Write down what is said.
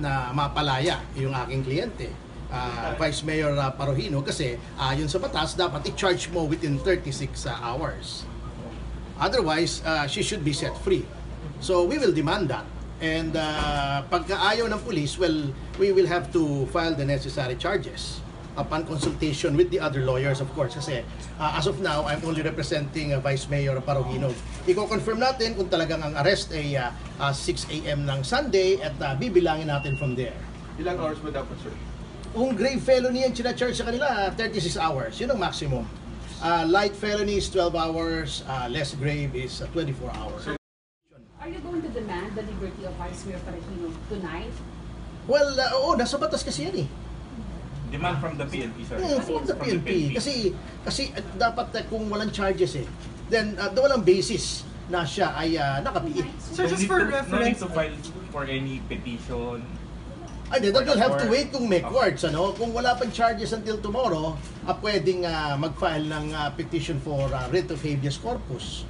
Na mapalaya yung aking kliyente, Vice Mayor Parojino, kasi ayon sa batas dapat i-charge mo within 36 hours. Otherwise, she should be set free. So we will demand that. And pagka ayaw ng police, well, we will have to file the necessary charges upon consultation with the other lawyers, of course. Kasi as of now, I'm only representing Vice Mayor Parojino. Iko-confirm natin kung talagang ang arrest ay 6 a.m. ng Sunday at bibilangin natin from there. Ilang hours ba dapat, sir? Kung grave felony yan charge sa kanila, 36 hours. Yun ang maximum. Light felony is 12 hours, less grave is 24 hours. Are you going to demand the liberty of Vice Mayor Parojino tonight? Well, oo, nasa batas kasi yan eh. Demand from the PNP, sir. From the PNP. Kasi dapat kung walang charges eh, then walang basis na siya ay nakapiit. Sir, just for No need reference, to file for any petition. Ay, then we'll have to wait kung may courts, ano? Kung wala pang charges until tomorrow, pwedeng mag-file ng petition for writ of habeas corpus.